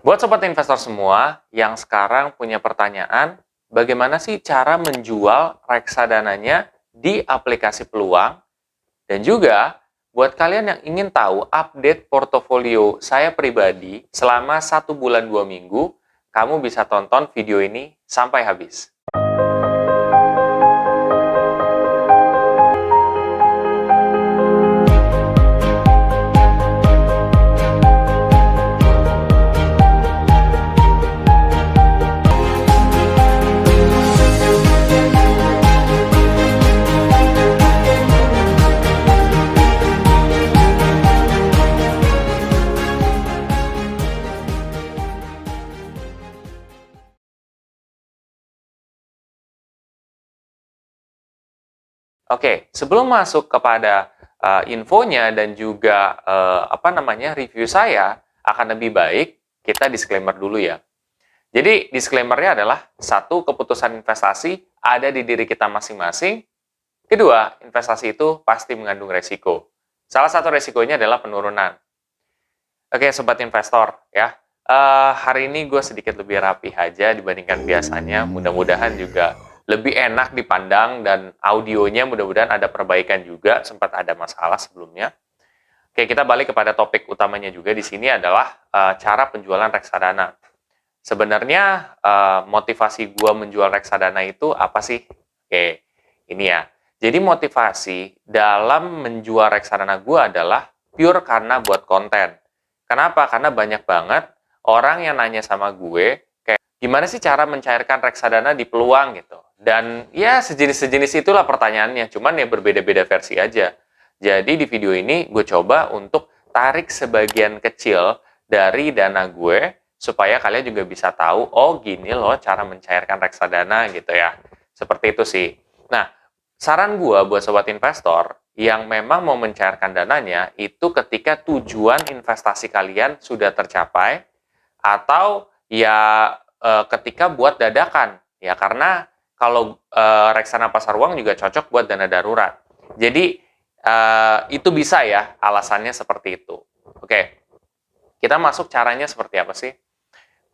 Buat sobat investor semua yang sekarang punya pertanyaan, bagaimana sih cara menjual reksadananya di aplikasi peluang? Dan juga buat kalian yang ingin tahu update portofolio saya pribadi selama 1 bulan 2 minggu, kamu bisa tonton video ini sampai habis. Oke, sebelum masuk kepada infonya dan juga review saya, akan lebih baik kita disclaimer dulu ya. Jadi disclaimernya adalah satu, keputusan investasi ada di diri kita masing-masing. Kedua, investasi itu pasti mengandung resiko. Salah satu resikonya adalah penurunan. Oke, sobat investor ya. Hari ini gue sedikit lebih rapi aja dibandingkan biasanya. Mudah-mudahan juga lebih enak dipandang dan audionya mudah-mudahan ada perbaikan juga. Sempat ada masalah sebelumnya. Oke, kita balik kepada topik utamanya juga di sini adalah cara penjualan reksadana. Sebenarnya motivasi gue menjual reksadana itu apa sih? Oke, ini ya. Jadi motivasi dalam menjual reksadana gue adalah pure karena buat konten. Kenapa? Karena banyak banget orang yang nanya sama gue, kayak gimana sih cara mencairkan reksadana di peluang gitu. Dan ya sejenis-sejenis itulah pertanyaannya, cuman ya berbeda-beda versi aja. Jadi di video ini gue coba untuk tarik sebagian kecil dari dana gue, supaya kalian juga bisa tahu, oh gini loh cara mencairkan reksadana gitu ya. Seperti itu sih. Nah, saran gue buat sobat investor yang memang mau mencairkan dananya itu ketika tujuan investasi kalian sudah tercapai atau ya ketika buat dadakan ya, karena kalau reksadana pasar uang juga cocok buat dana darurat. Jadi itu bisa ya alasannya seperti itu. Oke, kita masuk caranya seperti apa sih?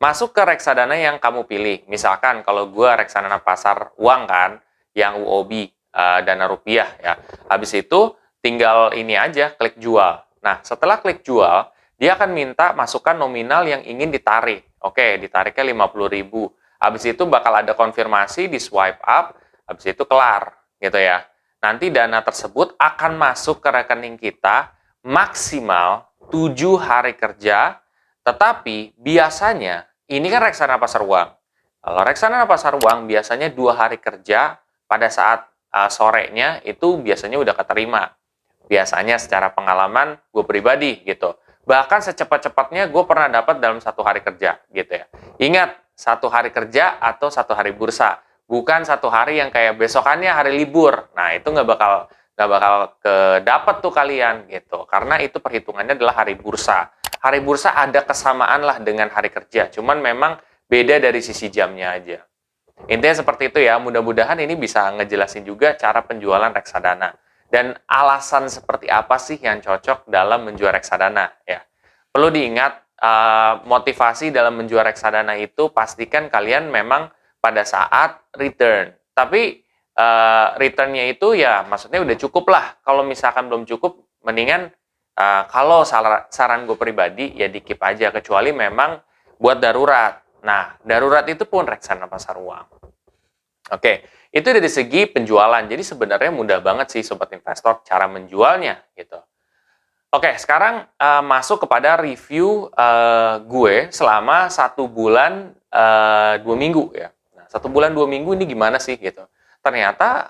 Masuk ke reksadana yang kamu pilih. Misalkan kalau gue reksadana pasar uang kan, yang UOB, dana rupiah ya. Habis itu tinggal ini aja, klik jual. Nah, setelah klik jual, dia akan minta masukkan nominal yang ingin ditarik. Oke, ditariknya 50.000. Habis itu bakal ada konfirmasi, di swipe up, habis itu kelar gitu ya. Nanti dana tersebut akan masuk ke rekening kita maksimal 7 hari kerja, tetapi biasanya ini kan reksadana pasar uang. Kalau reksadana pasar uang biasanya 2 hari kerja pada saat sorenya itu biasanya udah keterima. Biasanya secara pengalaman gue pribadi gitu. Bahkan secepat-cepatnya gue pernah dapat dalam 1 hari kerja gitu ya. Ingat, 1 hari kerja atau 1 hari bursa. Bukan 1 hari yang kayak besokannya hari libur. Nah, itu nggak bakal dapat tuh kalian gitu. Karena itu perhitungannya adalah hari bursa. Hari bursa ada kesamaan lah dengan hari kerja. Cuman memang beda dari sisi jamnya aja. Intinya seperti itu ya. Mudah-mudahan ini bisa ngejelasin juga cara penjualan reksadana. Dan alasan seperti apa sih yang cocok dalam menjual reksadana ya. Perlu diingat, motivasi dalam menjual reksadana itu pastikan kalian memang pada saat return. Tapi returnnya itu ya maksudnya udah cukup lah. Kalau misalkan belum cukup, mendingan kalau saran gue pribadi ya di-keep aja, kecuali memang buat darurat. Nah, darurat itu pun reksadana pasar uang. Oke, itu dari segi penjualan. Jadi sebenarnya mudah banget sih sobat investor cara menjualnya gitu. Oke, sekarang masuk kepada review gue selama 1 bulan 2 minggu ya. Nah, 1 bulan 2 minggu ini gimana sih gitu. Ternyata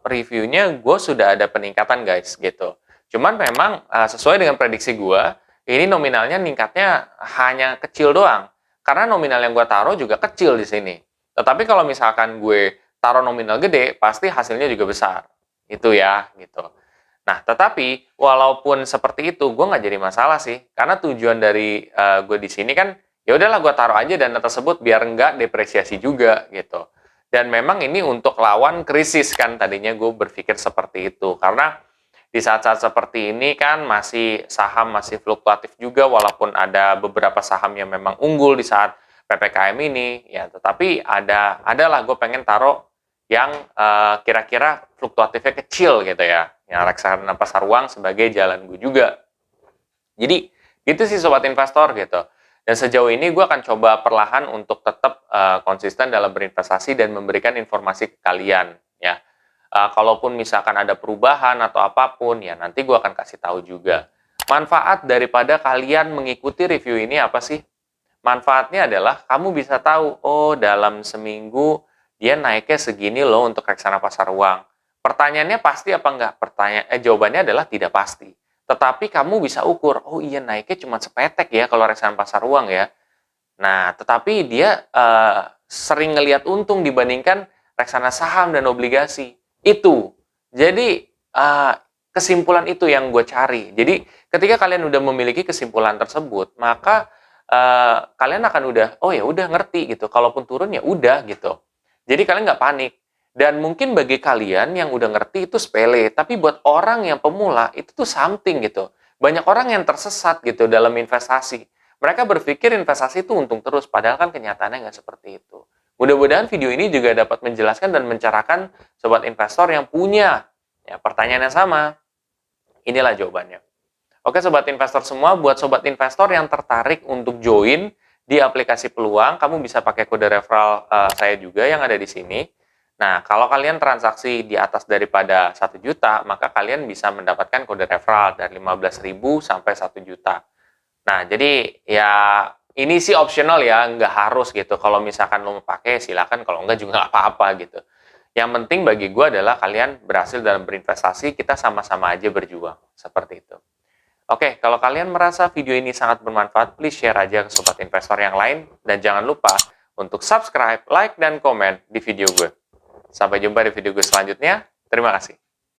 reviewnya gue sudah ada peningkatan guys gitu. Cuman memang sesuai dengan prediksi gue, ini nominalnya ningkatnya hanya kecil doang. Karena nominal yang gue taruh juga kecil di sini. Tetapi kalau misalkan gue taruh nominal gede, pasti hasilnya juga besar. Itu ya, gitu. Nah, tetapi walaupun seperti itu, gue nggak jadi masalah sih. Karena tujuan dari gue di sini kan, ya udahlah gue taruh aja dana tersebut biar nggak depresiasi juga, gitu. Dan memang ini untuk lawan krisis kan, tadinya gue berpikir seperti itu. Karena di saat-saat seperti ini kan saham masih fluktuatif juga, walaupun ada beberapa saham yang memang unggul di saat PPKM ini, ya tetapi adalah gue pengen taruh yang kira-kira fluktuatifnya kecil gitu ya, yang reksadana pasar uang sebagai jalan gue juga. Jadi gitu sih sobat investor gitu. Dan sejauh ini gue akan coba perlahan untuk tetap konsisten dalam berinvestasi dan memberikan informasi ke kalian ya. Kalaupun misalkan ada perubahan atau apapun ya nanti gue akan kasih tahu juga. Manfaat daripada kalian mengikuti review ini apa sih? Manfaatnya adalah kamu bisa tahu, oh dalam seminggu dia naiknya segini loh untuk reksadana pasar uang. Pertanyaannya pasti apa enggak? Jawabannya adalah tidak pasti. Tetapi kamu bisa ukur, oh iya naiknya cuma sepetek ya kalau reksadana pasar uang ya. Nah, tetapi dia sering ngelihat untung dibandingkan reksadana saham dan obligasi. Itu. Jadi, kesimpulan itu yang gue cari. Jadi, ketika kalian udah memiliki kesimpulan tersebut, maka kalian akan oh ya udah ngerti gitu. Kalaupun turun ya udah gitu. Jadi kalian nggak panik. Dan mungkin bagi kalian yang udah ngerti itu sepele, tapi buat orang yang pemula itu tuh something gitu. Banyak orang yang tersesat gitu dalam investasi. Mereka berpikir investasi itu untung terus, padahal kan kenyataannya nggak seperti itu. Mudah-mudahan video ini juga dapat menjelaskan dan mencerahkan sobat investor yang punya ya, pertanyaan yang sama. Inilah jawabannya. Oke sobat investor semua, buat sobat investor yang tertarik untuk join di aplikasi Peluang, kamu bisa pakai kode referral saya juga yang ada di sini. Nah, kalau kalian transaksi di atas daripada 1 juta, maka kalian bisa mendapatkan kode referral dari 15.000 sampai 1 juta. Nah, jadi ya ini sih optional ya, nggak harus gitu. Kalau misalkan lo mau pakai, silakan. Kalau nggak juga nggak apa-apa gitu. Yang penting bagi gue adalah kalian berhasil dalam berinvestasi, kita sama-sama aja berjuang. Seperti itu. Oke, kalau kalian merasa video ini sangat bermanfaat, please share aja ke sobat investor yang lain. Dan jangan lupa untuk subscribe, like, dan komen di video gue. Sampai jumpa di video gue selanjutnya. Terima kasih.